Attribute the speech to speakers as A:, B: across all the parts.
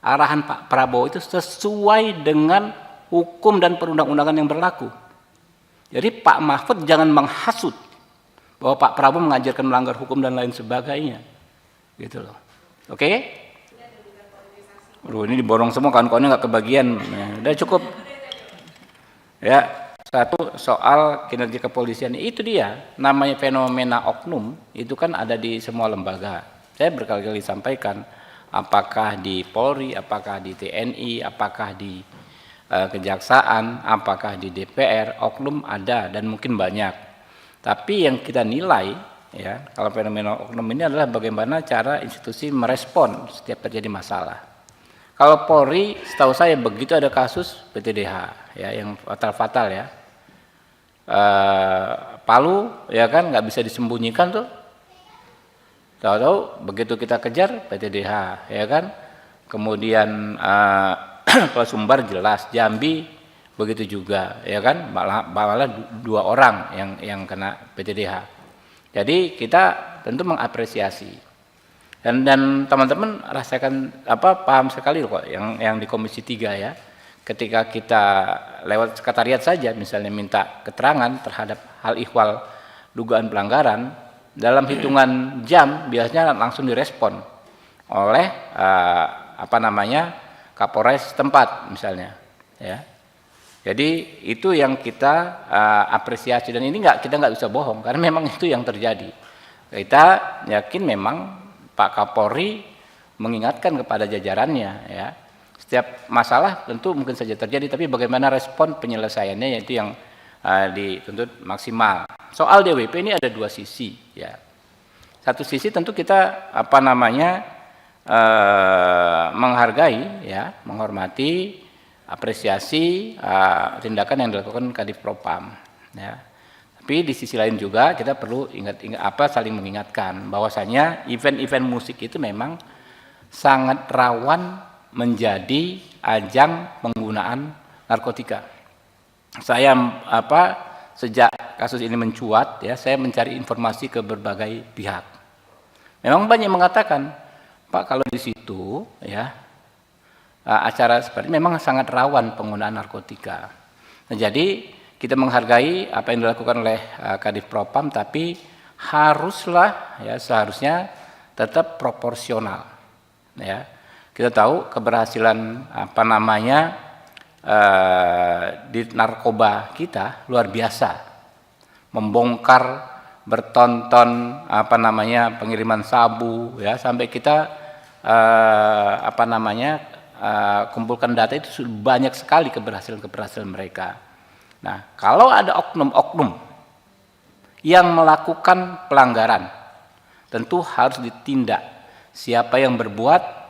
A: arahan Pak Prabowo itu sesuai dengan hukum dan perundang-undangan yang berlaku. Jadi Pak Mahfud jangan menghasut bahwa Pak Prabowo mengajarkan melanggar hukum dan lain sebagainya, gitu loh. Oke? Ini diborong semua, kawan-kawannya nggak kebagian. Nah, udah cukup. Ya, satu soal kinerja kepolisian itu dia, namanya fenomena oknum itu kan ada di semua lembaga. Saya berkali-kali sampaikan, apakah di Polri, apakah di TNI, apakah di Kejaksaan, apakah di DPR, oknum ada dan mungkin banyak. Tapi yang kita nilai, ya, kalau fenomena oknum ini adalah bagaimana cara institusi merespon setiap terjadi masalah. Kalau Polri, setahu saya begitu ada kasus PTDH, ya, yang fatal ya, Palu, ya kan, nggak bisa disembunyikan tuh. Tahu-tahu begitu kita kejar PTDH, ya kan. Kemudian kalau Sumbar jelas, Jambi begitu juga, ya kan, malah 2 orang yang kena PTDH. Jadi kita tentu mengapresiasi. Dan teman-teman rasakan paham sekali kok yang di Komisi 3 ya. Ketika kita lewat sekretariat saja misalnya minta keterangan terhadap hal ihwal dugaan pelanggaran, dalam hitungan jam biasanya langsung direspon oleh Kapolres setempat misalnya, ya. Jadi itu yang kita apresiasi, dan ini kita nggak bisa bohong karena memang itu yang terjadi. Kita yakin memang Pak Kapolri mengingatkan kepada jajarannya, ya, setiap masalah tentu mungkin saja terjadi, tapi bagaimana respon penyelesaiannya yaitu yang dituntut maksimal. Soal DWP ini ada 2 sisi, ya. Satu sisi tentu kita menghargai, ya, menghormati, apresiasi tindakan yang dilakukan Kadif Propam, ya. Tapi di sisi lain juga kita perlu saling mengingatkan bahwasanya event-event musik itu memang sangat rawan menjadi ajang penggunaan narkotika. Saya sejak kasus ini mencuat, ya, saya mencari informasi ke berbagai pihak. Memang banyak mengatakan, Pak, kalau di situ, ya, acara seperti ini memang sangat rawan penggunaan narkotika. Nah, jadi kita menghargai apa yang dilakukan oleh Kadif Propam, tapi seharusnya tetap proporsional, ya. Kita tahu keberhasilan di narkoba kita luar biasa, membongkar bertonton pengiriman sabu, ya, sampai kita kumpulkan data itu banyak sekali keberhasilan mereka. Nah, kalau ada oknum-oknum yang melakukan pelanggaran, tentu harus ditindak. Siapa yang berbuat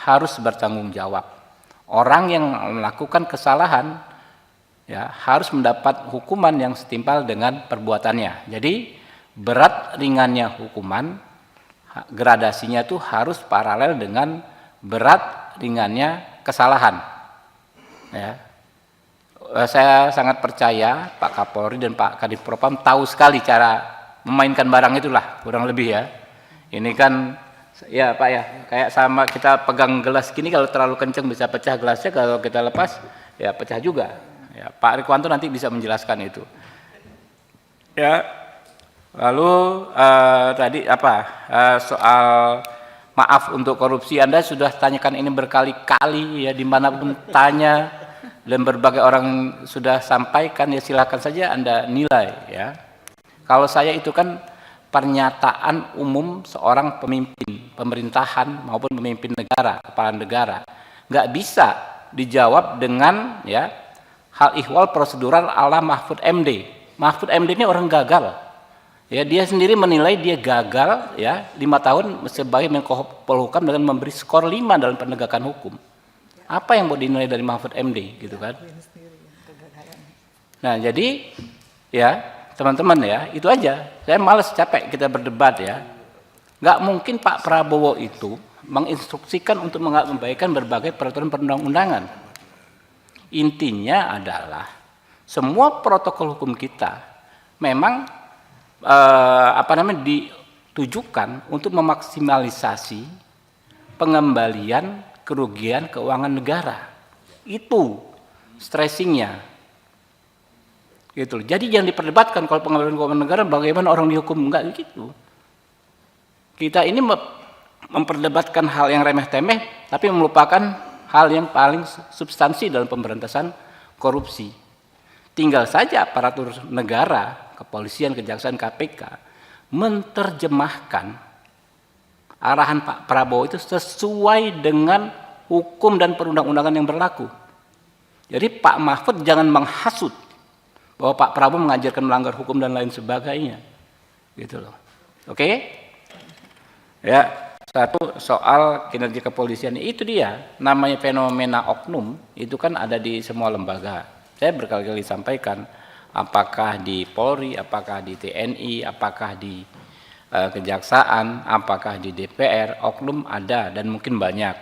A: harus bertanggung jawab. Orang yang melakukan kesalahan, ya, harus mendapat hukuman yang setimpal dengan perbuatannya. Jadi berat ringannya hukuman, gradasinya tuh harus paralel dengan berat ringannya kesalahan, ya. Saya sangat percaya Pak Kapolri dan Pak Kadif Propam tahu sekali cara memainkan barang itulah, kurang lebih, ya. Ini kan, ya Pak, ya, kayak sama kita pegang gelas gini, kalau terlalu kencang bisa pecah gelasnya, kalau kita lepas ya pecah juga, ya. Pak Rikwanto nanti bisa menjelaskan itu, ya. Lalu tadi soal maaf untuk korupsi, Anda sudah tanyakan ini berkali-kali, ya, dimanapun tanya dan berbagai orang sudah sampaikan, ya, silakan saja Anda nilai, ya. Kalau saya itu kan pernyataan umum seorang pemimpin pemerintahan maupun pemimpin negara, kepala negara, nggak bisa dijawab dengan, ya, hal ihwal prosedural ala Mahfud MD. Mahfud MD ini orang gagal, ya, dia sendiri menilai dia gagal, ya, 5 tahun sebagai Menko Polhukam dengan memberi skor 5 dalam penegakan hukum. Apa yang mau dinilai dari Mahfud MD, gitu kan? Nah, jadi, ya, teman-teman, ya, itu aja. Saya malas, capek kita berdebat, ya. Nggak mungkin Pak Prabowo itu menginstruksikan untuk mengabaikan berbagai peraturan perundang-undangan. Intinya adalah semua protokol hukum kita memang ditujukan untuk memaksimalisasi pengembalian kerugian keuangan negara. Itu stressingnya. Gitu. Jadi jangan diperdebatkan kalau pengambilan keuangan negara bagaimana orang dihukum, enggak gitu. Kita ini memperdebatkan hal yang remeh-temeh tapi melupakan hal yang paling substansi dalam pemberantasan korupsi. Tinggal saja aparatur negara, kepolisian, kejaksaan, KPK menerjemahkan arahan Pak Prabowo itu sesuai dengan hukum dan perundang-undangan yang berlaku. Jadi Pak Mahfud jangan menghasut bahwa Pak Prabowo mengajarkan melanggar hukum dan lain sebagainya. Gitu loh. Oke? Ya, satu soal kinerja kepolisian itu dia, namanya fenomena oknum itu kan ada di semua lembaga. Saya berkali-kali sampaikan, apakah di Polri, apakah di TNI, apakah di Kejaksaan, apakah di DPR, oknum ada dan mungkin banyak.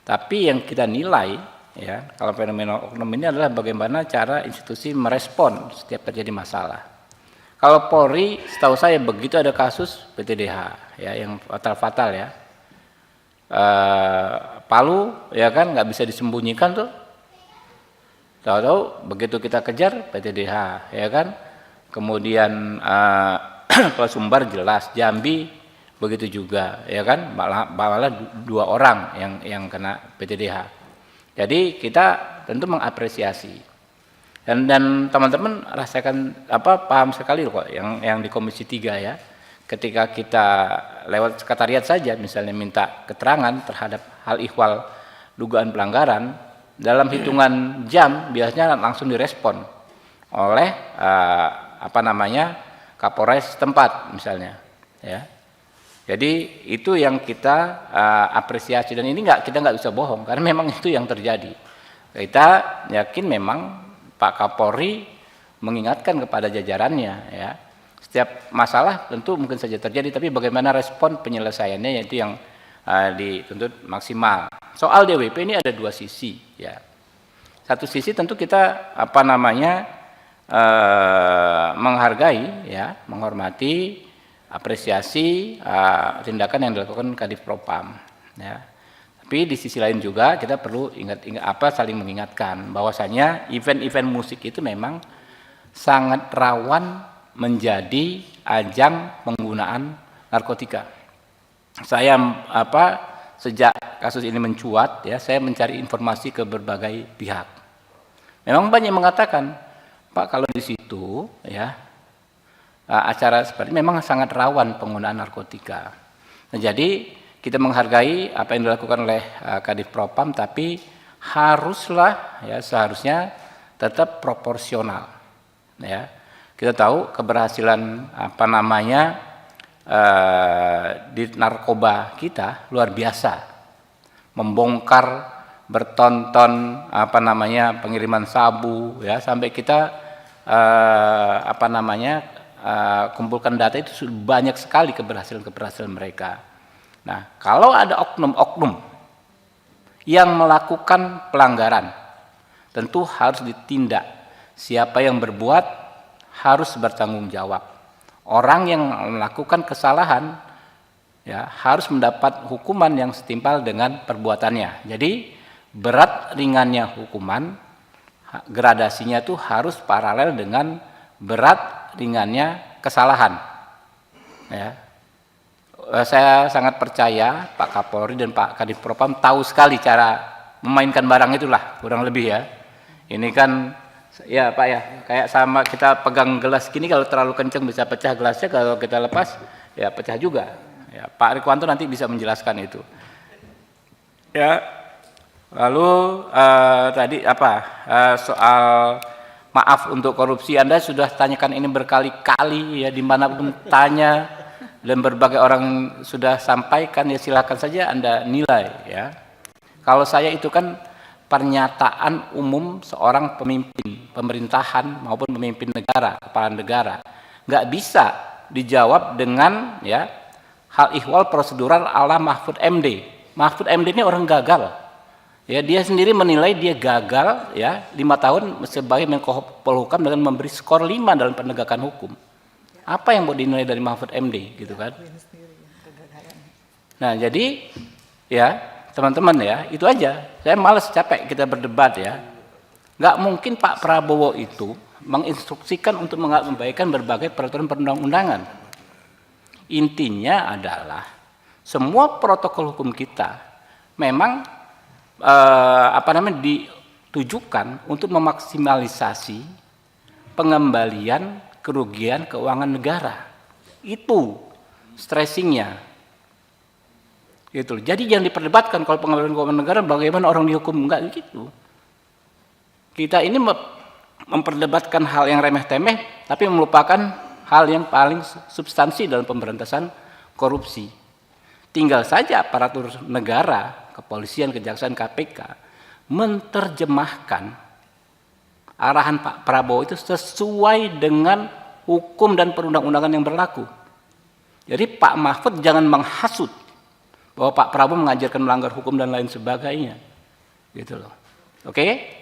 A: Tapi yang kita nilai, ya, kalau fenomena oknum ini adalah bagaimana cara institusi merespon setiap terjadi masalah. Kalau Polri, setahu saya begitu ada kasus PTDH, ya, yang fatal ya, Palu, ya kan, nggak bisa disembunyikan tuh. Tahu-tahu begitu kita kejar PTDH, ya kan. Kemudian kalau Sumbar jelas, Jambi begitu juga, ya kan. Malah 2 orang yang kena PTDH. Jadi kita tentu mengapresiasi. Dan teman-teman rasakan paham sekali kok yang di Komisi 3 ya. Ketika kita lewat sekretariat saja misalnya minta keterangan terhadap hal ihwal dugaan pelanggaran, dalam hitungan jam biasanya langsung direspon oleh Kapolres tempat misalnya, ya. Jadi itu yang kita apresiasi, dan ini kita nggak bisa bohong karena memang itu yang terjadi. Kita yakin memang Pak Kapolri mengingatkan kepada jajarannya, ya. Setiap masalah tentu mungkin saja terjadi, tapi bagaimana respon penyelesaiannya yaitu yang dituntut maksimal. Soal DWP ini ada 2 sisi, ya. Satu sisi tentu kita menghargai, ya, menghormati, apresiasi tindakan yang dilakukan Kadif Propam, ya. Tapi di sisi lain juga kita perlu saling mengingatkan bahwasanya event-event musik itu memang sangat rawan menjadi ajang penggunaan narkotika. Saya sejak kasus ini mencuat, ya, saya mencari informasi ke berbagai pihak. Memang banyak mengatakan, Pak, kalau di situ, ya, acara seperti memang sangat rawan penggunaan narkotika. Nah, jadi kita menghargai apa yang dilakukan oleh Kadif Propam, tapi haruslah, ya, seharusnya tetap proporsional, ya. Kita tahu keberhasilan di narkoba kita luar biasa, membongkar bertonton pengiriman sabu, ya, sampai kita kumpulkan data itu banyak sekali keberhasilan mereka. Nah, kalau ada oknum-oknum yang melakukan pelanggaran, tentu harus ditindak. Siapa yang berbuat harus bertanggung jawab. Orang yang melakukan kesalahan, ya, harus mendapat hukuman yang setimpal dengan perbuatannya. Jadi berat ringannya hukuman, gradasinya itu harus paralel dengan berat ringannya kesalahan, ya. Saya sangat percaya Pak Kapolri dan Pak Kadif Propam tahu sekali cara memainkan barang itulah, kurang lebih, ya. Ini kan, ya Pak, ya, kayak sama kita pegang gelas gini, kalau terlalu kencang bisa pecah gelasnya, kalau kita lepas ya pecah juga. Ya, Pak Rikwanto nanti bisa menjelaskan itu. Ya, lalu tadi soal maaf untuk korupsi, Anda sudah tanyakan ini berkali-kali, ya, dimanapun tanya dan berbagai orang sudah sampaikan, ya, silakan saja Anda nilai, ya. Kalau saya itu kan pernyataan umum seorang pemimpin pemerintahan maupun pemimpin negara, kepala negara, nggak bisa dijawab dengan, ya, hal ihwal prosedural ala Mahfud MD. Mahfud MD ini orang gagal, ya, dia sendiri menilai dia gagal, ya, 5 tahun sebagai Menko Polhukam dengan memberi skor 5 dalam penegakan hukum. Apa yang mau dinilai dari Mahfud MD, gitu kan? Nah, jadi, ya, teman-teman ya, itu aja. Saya malas, capek kita berdebat ya. Nggak mungkin Pak Prabowo itu menginstruksikan untuk mengabaikan berbagai peraturan perundang-undangan. Intinya adalah semua protokol hukum kita memang ditujukan untuk memaksimalisasi pengembalian kerugian keuangan negara. Itu stressingnya. Gitu. Jadi yang diperdebatkan kalau pengembalian keuangan negara bagaimana orang dihukum, enggak gitu. Kita ini memperdebatkan hal yang remeh-temeh tapi melupakan hal yang paling substansi dalam pemberantasan korupsi. Tinggal saja aparatur negara, kepolisian, kejaksaan, KPK menerjemahkan arahan Pak Prabowo itu sesuai dengan hukum dan perundang-undangan yang berlaku. Jadi Pak Mahfud jangan menghasut bahwa Pak Prabowo mengajarkan melanggar hukum dan lain sebagainya. Gitu loh. Oke?